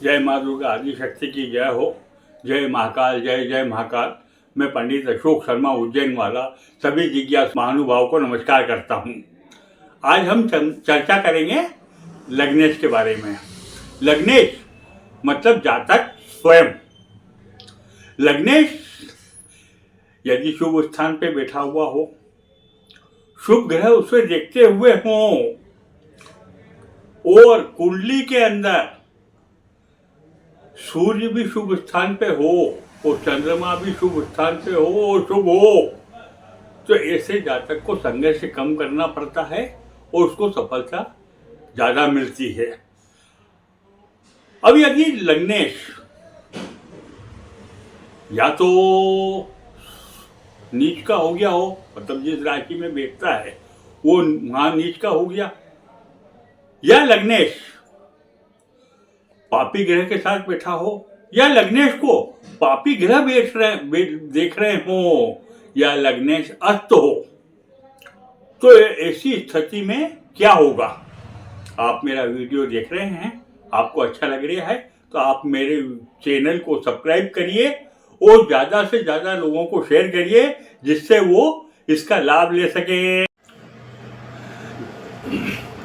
जय माँ दुर्गा आदि शक्ति की जय हो। जय महाकाल, जय जय महाकाल। मैं पंडित अशोक शर्मा उज्जैन वाला सभी जिज्ञासु महानुभाव को नमस्कार करता हूँ। आज हम चर्चा करेंगे लग्नेश के बारे में। लग्नेश मतलब जातक स्वयं। लग्नेश यदि शुभ स्थान पे बैठा हुआ हो, शुभ ग्रह उसे देखते हुए हों और कुंडली के अंदर सूर्य भी शुभ स्थान पे हो और चंद्रमा भी शुभ स्थान पे हो और शुभ हो, तो ऐसे जातक को संघर्ष कम करना पड़ता है और उसको सफलता ज्यादा मिलती है। अब यदि लग्नेश या तो नीच का हो गया हो, मतलब जिस राशि में बैठता है वो वहां नीच का हो गया, या लग्नेश पापी ग्रह के साथ बैठा हो, या लग्नेश को पापी ग्रह देख रहे हो, या लग्नेश अस्त हो, तो ऐसी स्थिति में क्या होगा। आप मेरा वीडियो देख रहे हैं, आपको अच्छा लग रहा है तो आप मेरे चैनल को सब्सक्राइब करिए और ज्यादा से ज्यादा लोगों को शेयर करिए जिससे वो इसका लाभ ले सके।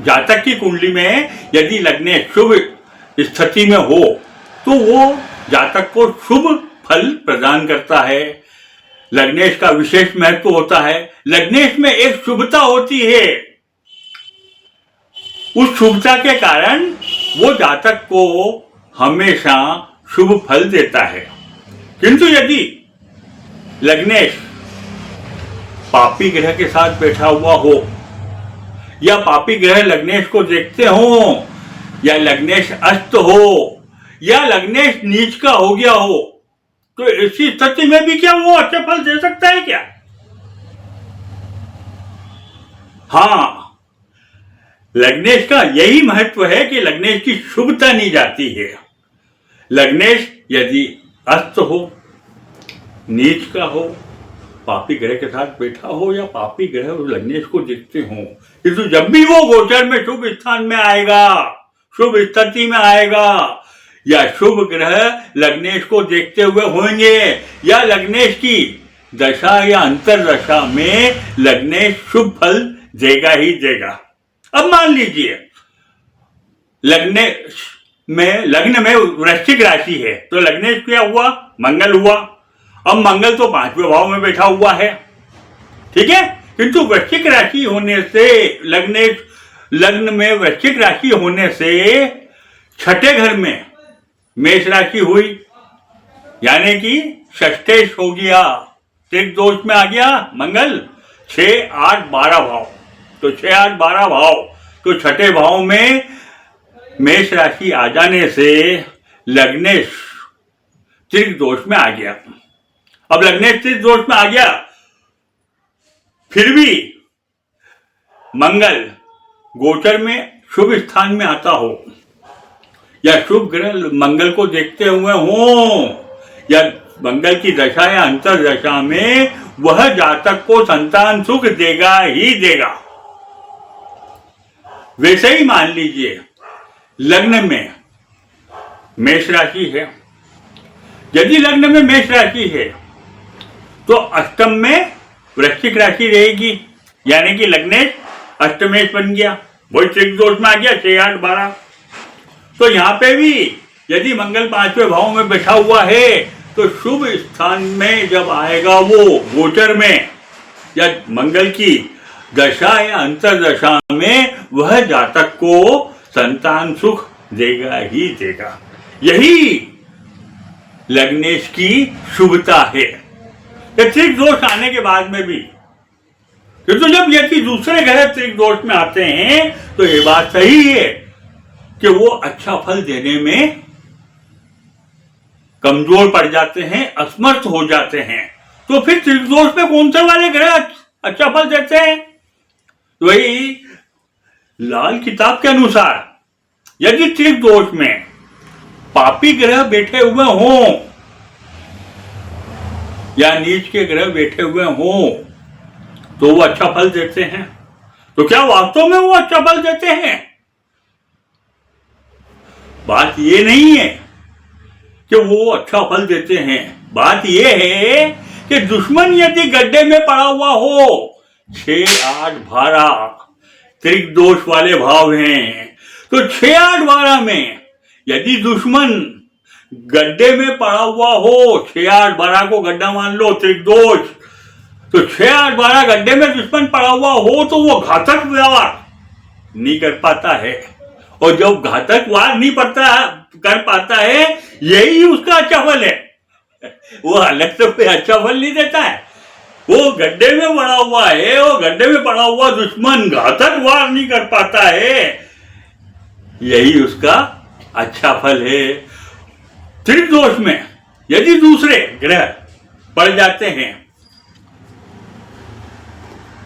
जातक की कुंडली में यदि लग्नेश शुभ स्थिति में हो तो वो जातक को शुभ फल प्रदान करता है। लग्नेश का विशेष महत्व होता है। लग्नेश में एक शुभता होती है, उस शुभता के कारण वो जातक को हमेशा शुभ फल देता है। किंतु यदि लग्नेश पापी ग्रह के साथ बैठा हुआ हो, या पापी ग्रह लग्नेश को देखते हो, या लग्नेश अस्त हो, या लग्नेश नीच का हो गया हो, तो ऐसी स्थिति में भी क्या वो अच्छा फल दे सकता है क्या? हाँ, लग्नेश का यही महत्व है कि लग्नेश की शुभता नहीं जाती है। लग्नेश यदि अस्त हो, नीच का हो, पापी ग्रह के साथ बैठा हो, या पापी ग्रह लग्नेश को देखते हो, किंतु जब भी वो गोचर में शुभ स्थान में आएगा, शुभ स्थिति में आएगा, या शुभ ग्रह लग्नेश को देखते हुए होंगे, या लग्नेश की दशा या अंतर दशा में लग्नेश शुभ फल देगा ही देगा। अब मान लीजिए लग्न में वृश्चिक राशि है, तो लग्नेश क्या हुआ? मंगल हुआ। अब मंगल तो 5वें भाव में बैठा हुआ है, ठीक है, किंतु वृश्चिक राशि होने से लग्न में वृश्चिक राशि होने से छठे घर में मेष राशि हुई, यानी कि षष्ठेश हो गया, त्रिक दोष में आ गया मंगल। 6, 8, 12 भाव, तो 6, 8, 12 भाव, तो छठे भाव में मेष राशि आ जाने से लग्नेश त्रिक दोष में आ गया। अब लग्नेश त्रिक दोष में आ गया, फिर भी मंगल गोचर में शुभ स्थान में आता हो, या शुभ ग्रह मंगल को देखते हुए हो, या मंगल की दशा या अंतर दशा में वह जातक को संतान सुख देगा ही देगा। वैसे ही मान लीजिए लग्न में मेष राशि है, यदि लग्न में मेष राशि है तो अष्टम में वृश्चिक राशि रहेगी, यानी कि लग्नेश अष्टमेश बन गया, वही त्रिक दोष में आ गया, 6, 8, 12। तो यहाँ पे भी यदि मंगल 5वें भाव में बैठा हुआ है तो शुभ स्थान में जब आएगा वो गोचर में, या मंगल की दशा या अंतर दशा में, वह जातक को संतान सुख देगा ही देगा। यही लग्नेश की शुभता है। त्रिक दोष आने के बाद में भी, तो जब यदि दूसरे ग्रह त्रिक दोष में आते हैं तो ये बात सही है कि वो अच्छा फल देने में कमजोर पड़ जाते हैं, असमर्थ हो जाते हैं। तो फिर त्रिक दोष में कौन से वाले ग्रह अच्छा फल देते हैं? तो वही लाल किताब के अनुसार यदि त्रिक दोष में पापी ग्रह बैठे हुए हों, या नीच के ग्रह बैठे हुए हों, तो वो अच्छा फल देते हैं। तो क्या वास्तव में वो अच्छा फल देते हैं? बात ये नहीं है कि वो अच्छा फल देते हैं। बात यह है कि दुश्मन यदि गड्ढे में पड़ा हुआ हो, 6, 8, 12 त्रिक दोष वाले भाव हैं, तो 6, 8, 12 में यदि दुश्मन गड्ढे में पड़ा हुआ हो, 6, 8, 12 को गड्ढा मान लो, त्रिक दोष, तो 6, 8, 12 गड्ढे में दुश्मन पड़ा हुआ हो तो वो घातक वार नहीं कर पाता है। और जब घातक वार नहीं कर पाता है, यही उसका अच्छा फल है। वो अलग से कोई अच्छा फल नहीं देता है। वो गड्ढे में पड़ा हुआ है, वो गड्ढे में पड़ा हुआ दुश्मन घातक वार नहीं कर पाता है, यही उसका अच्छा फल है। त्रिदोष में यदि दूसरे ग्रह पड़ जाते हैं,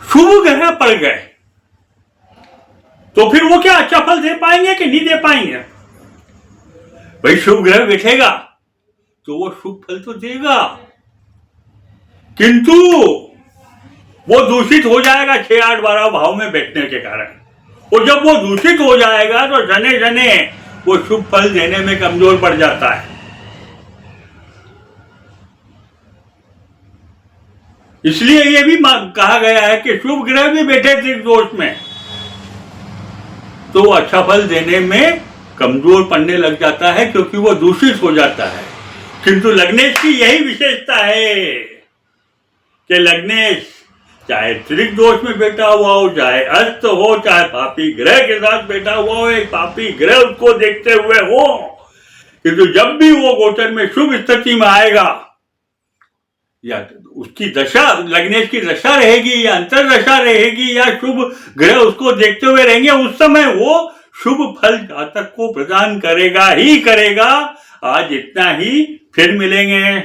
शुभ ग्रह पड़ गए, तो फिर वो क्या अच्छा फल दे पाएंगे कि नहीं दे पाएंगे? भाई शुभ ग्रह बैठेगा तो वो शुभ फल तो देगा, किंतु वो दूषित हो जाएगा 6, 8, 12 भाव में बैठने के कारण। और जब वो दूषित हो जाएगा तो जने जने वो शुभ फल देने में कमजोर पड़ जाता है। इसलिए ये भी कहा गया है कि शुभ ग्रह भी बैठे त्रिदोष में तो वो अच्छा फल देने में कमजोर पड़ने लग जाता है, क्योंकि वो दूषित हो जाता है। किंतु लग्नेश की यही विशेषता है कि लग्नेश चाहे त्रिक दोष में बैठा हुआ हो, चाहे अस्त हो, चाहे पापी ग्रह के साथ बैठा हुआ हो, एक पापी ग्रह उसको देखते हुए हो, किंतु जब भी वो गोचर में शुभ स्थिति में आएगा, या उसकी दशा, लग्नेश की दशा रहेगी या अंतर दशा रहेगी, या शुभ ग्रह उसको देखते हुए रहेंगे, उस समय वो शुभ फल जातक को प्रदान करेगा ही करेगा। आज इतना ही, फिर मिलेंगे।